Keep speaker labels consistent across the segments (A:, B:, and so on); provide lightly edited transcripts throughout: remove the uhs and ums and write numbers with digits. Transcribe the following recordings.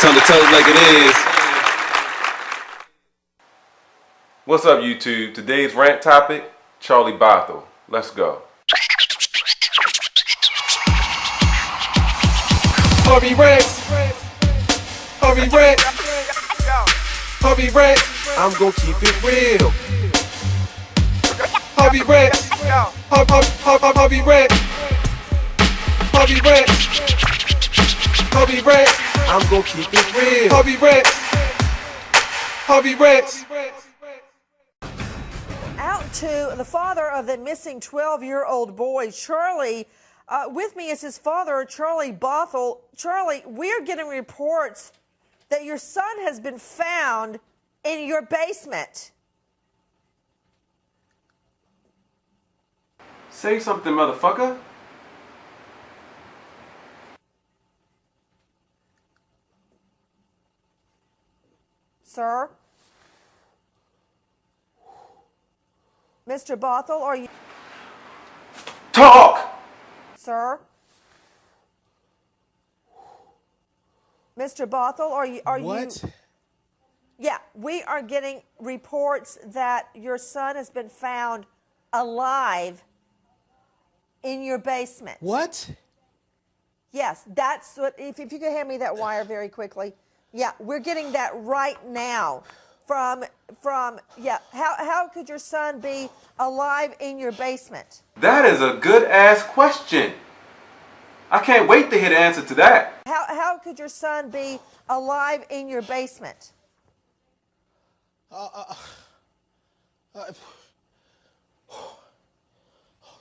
A: Time to tell it like it is.
B: What's up, YouTube? Today's rant topic, Charlie Bothuell. Let's go.
A: Harvey rant. Harvey rant. Harvey rant. I'm gon' keep it real. Harvey rant. Harvey rant. Harvey rant. Harvey rant. I'm gon' keep it real. Harvey rant. Harvey rant.
C: Out to the father of the missing 12-year-old boy, Charlie. With me is his father, Charlie Bothuell. Charlie, we're getting reports that your son has been found in your basement.
B: Say something, motherfucker.
C: Sir? Mr. Bothuell, are you...
B: Talk!
C: Sir? Mr. Bothuell, are you...
D: What?
C: Yeah, we are getting reports that your son has been found alive in your basement.
D: What?
C: Yes, that's what... If you could hand me that wire very quickly. Yeah, we're getting that right now from yeah. How could your son be alive in your basement?
B: That is a good-ass question. I can't wait to hear the answer to that.
C: How could your son be alive in your basement?
D: Oh,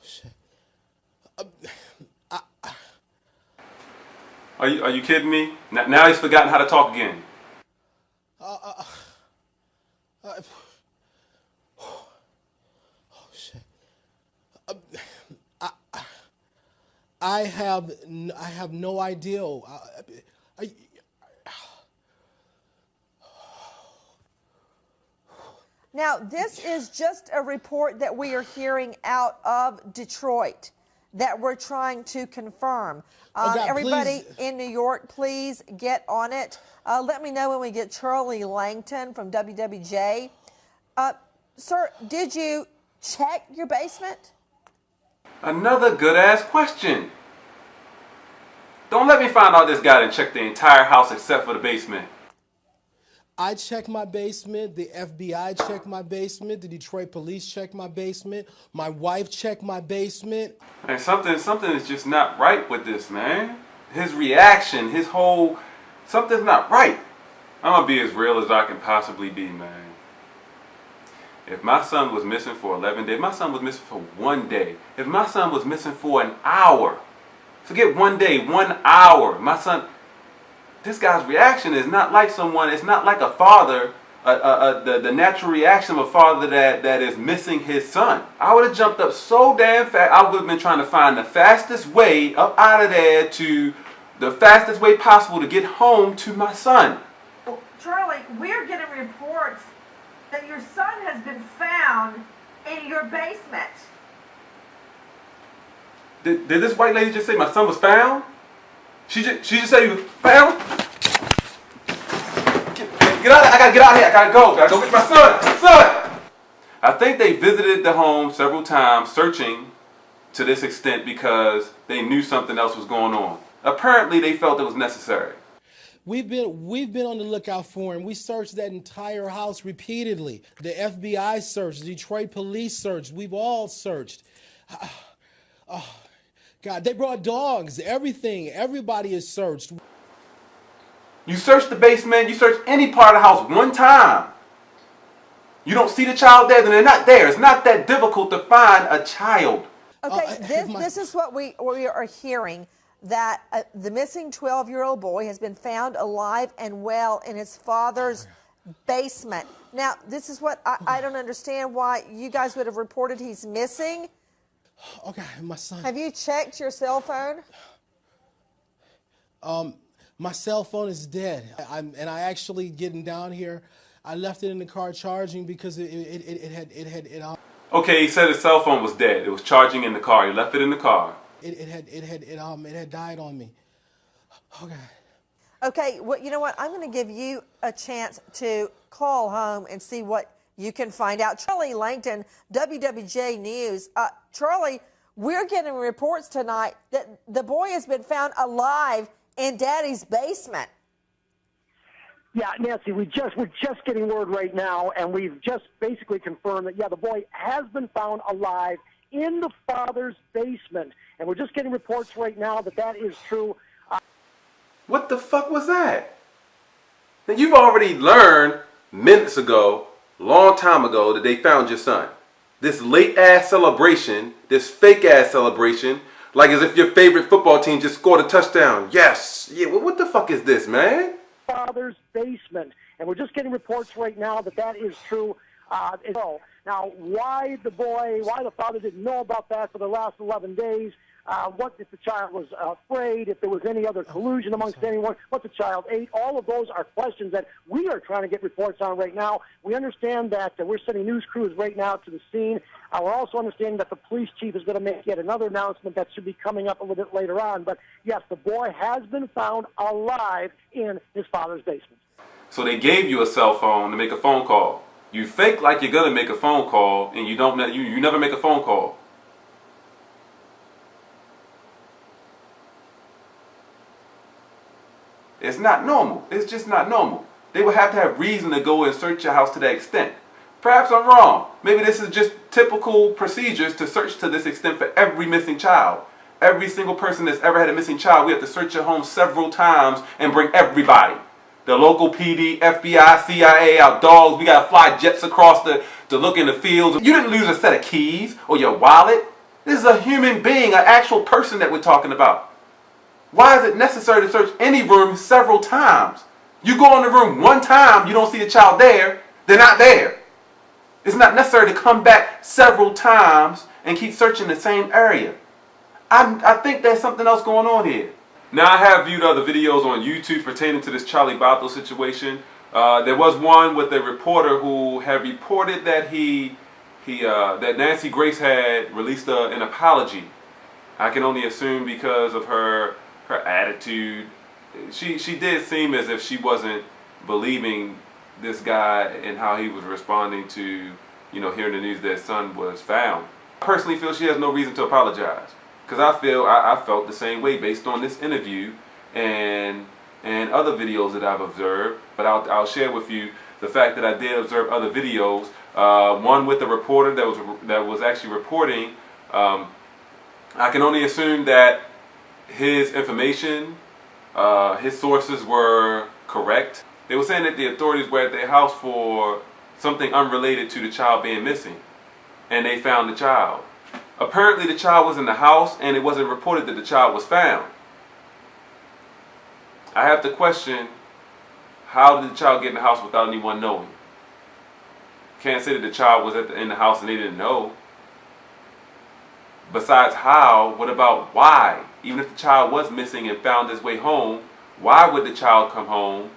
D: shit.
B: Are you kidding me? Now he's forgotten how to talk again.
D: Oh, shit. I have no idea.
C: Now, this is just a report that we are hearing out of Detroit that we're trying to confirm.
D: God,
C: everybody
D: please.
C: in New York, please get on it. Let me know when we get Charlie Langton from WWJ. Sir, did you check your basement?
B: Another good-ass question. Don't let me find out this guy didn't check the entire house except for the basement.
D: I checked my basement. The FBI checked my basement. The Detroit police checked my basement. My wife checked my basement.
B: And something is just not right with this, man. His reaction, his whole... Something's not right. I'm gonna be as real as I can possibly be, man. If my son was missing for 11 days, if my son was missing for 1 day, if my son was missing for an hour, forget 1 day, 1 hour, my son... This guy's reaction is not like someone, it's not like a father, the natural reaction of a father that is missing his son. I would have jumped up so damn fast, I would have been trying to find the fastest way up out of there to the fastest way possible to get home to my son.
C: Well, Charlie, we're getting reports that your son has been found in your basement.
B: Did this white lady just say my son was found? She just said he was found? Get out! I gotta get out of here. I gotta go get my son. Son! I think they visited the home several times, searching to this extent because they knew something else was going on. Apparently, they felt it was necessary.
D: We've been on the lookout for him. We searched that entire house repeatedly. The FBI searched, the Detroit police searched. We've all searched. Oh, God, they brought dogs, everything. Everybody is searched.
B: You search the basement, you search any part of the house one time. You don't see the child there, then they're not there. It's not that difficult to find a child.
C: Okay, this is what we are hearing, that the missing 12-year-old boy has been found alive and well in his father's basement. Now, this is what I don't understand why you guys would have reported he's missing.
D: Okay, my son.
C: Have you checked your cell phone?
D: My cell phone is dead. I actually getting down here, I left it in the car charging because it had.
B: Okay, he said his cell phone was dead. It was charging in the car. He left it in the car.
D: It had died on me. Okay.
C: Okay, well, you know what? I'm going to give you a chance to call home and see what you can find out. Charlie Langton, WWJ News. Charlie, we're getting reports tonight that the boy has been found alive in Daddy's basement.
E: Yeah, Nancy, we're just getting word right now, and we've just basically confirmed that, yeah, the boy has been found alive in the father's basement. And we're just getting reports right now that that is true.
B: What the fuck was that? Now, you've already learned minutes ago, long time ago, that they found your son. This late-ass celebration, this fake-ass celebration, like as if your favorite football team just scored a touchdown. Yes. Yeah, well, what the fuck is this, man?
E: Father's basement. And we're just getting reports right now that that is true. Now, why the father didn't know about that for the last 11 days, what if the child was afraid, if there was any other collusion amongst anyone, what the child ate, all of those are questions that we are trying to get reports on right now. We understand that we're sending news crews right now to the scene. We're also understanding that the police chief is going to make yet another announcement that should be coming up a little bit later on. But, yes, the boy has been found alive in his father's basement.
B: So they gave you a cell phone to make a phone call. You fake like you're going to make a phone call, and you never make a phone call. It's not normal. It's just not normal. They would have to have reason to go and search your house to that extent. Perhaps I'm wrong. Maybe this is just typical procedures to search to this extent for every missing child. Every single person that's ever had a missing child, we have to search your home several times and bring everybody. The local PD, FBI, CIA, our dogs. We got to fly jets across to look in the fields. You didn't lose a set of keys or your wallet. This is a human being, an actual person that we're talking about. Why is it necessary to search any room several times? You go in the room one time, you don't see the child there, they're not there. It's not necessary to come back several times and keep searching the same area. I think there's something else going on here. Now, I have viewed other videos on YouTube pertaining to this Charlie Bothuell situation. There was one with a reporter who had reported that that Nancy Grace had released an apology. I can only assume because of her attitude. She did seem as if she wasn't believing this guy and how he was responding to, hearing the news that his son was found. I personally feel she has no reason to apologize. Because I felt the same way based on this interview and other videos that I've observed. But I'll share with you the fact that I did observe other videos. One with the reporter that was actually reporting. I can only assume that his information, his sources were correct. They were saying that the authorities were at their house for something unrelated to the child being missing, and they found the child. Apparently the child was in the house and it wasn't reported that the child was found. I have to question, how did the child get in the house without anyone knowing? Can't say that the child was in the house and they didn't know. Besides how, what about why? Even if the child was missing and found his way home, why would the child come home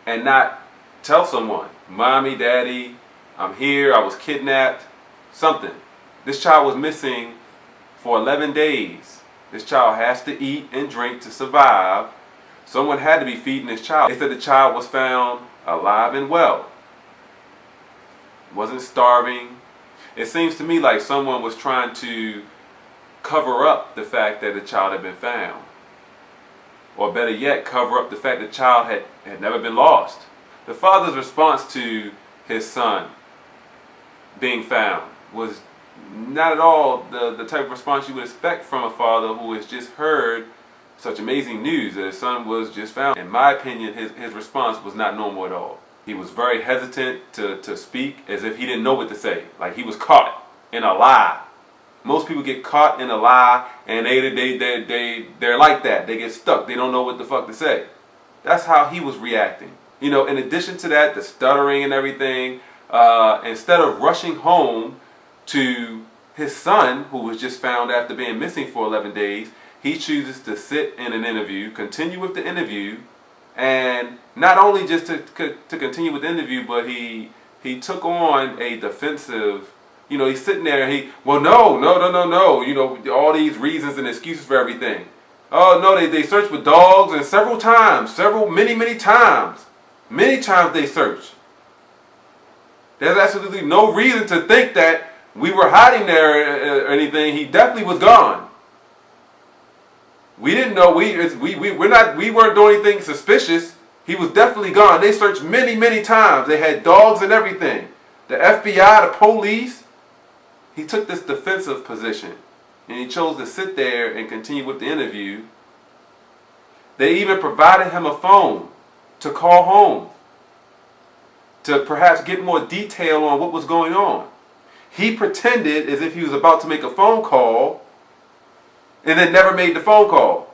B: and not tell someone? Mommy, Daddy, I'm here, I was kidnapped, something. This child was missing for 11 days. This child has to eat and drink to survive. Someone had to be feeding this child. They said the child was found alive and well. Wasn't starving. It seems to me like someone was trying to cover up the fact that the child had been found. Or better yet, cover up the fact that the child had never been lost. The father's response to his son being found was not at all the type of response you would expect from a father who has just heard such amazing news that his son was just found. In my opinion, his response was not normal at all. He was very hesitant to speak, as if he didn't know what to say. Like he was caught in a lie. Most people get caught in a lie and they're like that. They get stuck. They don't know what the fuck to say. That's how he was reacting. In addition to that, the stuttering and everything, instead of rushing home to his son, who was just found after being missing for 11 days, he chooses to sit in an interview, continue with the interview, and not only just to continue with the interview, but he took on a defensive, he's sitting there and no, all these reasons and excuses for everything. Oh no, they searched with dogs, and several times, many times. Many times they searched. There's absolutely no reason to think that we were hiding there or anything. He definitely was gone. We didn't know. We weren't doing anything suspicious. He was definitely gone. They searched many times. They had dogs and everything. The FBI, the police. He took this defensive position, and he chose to sit there and continue with the interview. They even provided him a phone to call home, to perhaps get more detail on what was going on. He pretended as if he was about to make a phone call and then never made the phone call.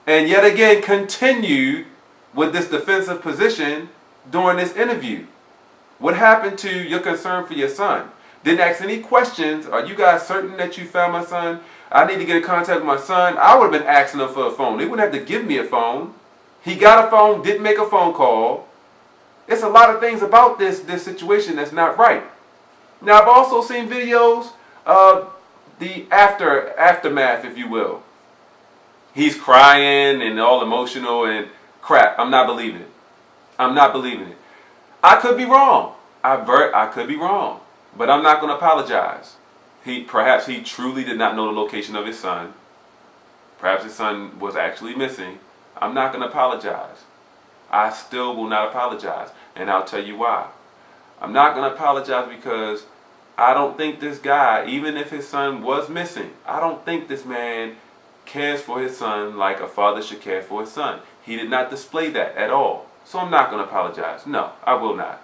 B: And yet again continued with this defensive position during this interview. What happened to your concern for your son? Didn't ask any questions. Are you guys certain that you found my son? I need to get in contact with my son. I would have been asking them for a phone. They wouldn't have to give me a phone. He got a phone, didn't make a phone call. It's a lot of things about this situation that's not right. Now, I've also seen videos of the aftermath, if you will. He's crying and all emotional and crap. I'm not believing it. I'm not believing it. I could be wrong. I could be wrong. But I'm not going to apologize. Perhaps he truly did not know the location of his son. Perhaps his son was actually missing. I'm not going to apologize. I still will not apologize. And I'll tell you why. I'm not going to apologize because I don't think this guy, even if his son was missing, I don't think this man cares for his son like a father should care for his son. He did not display that at all. So I'm not going to apologize. No, I will not.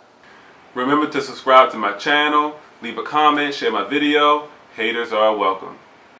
B: Remember to subscribe to my channel, leave a comment, share my video. Haters are welcome.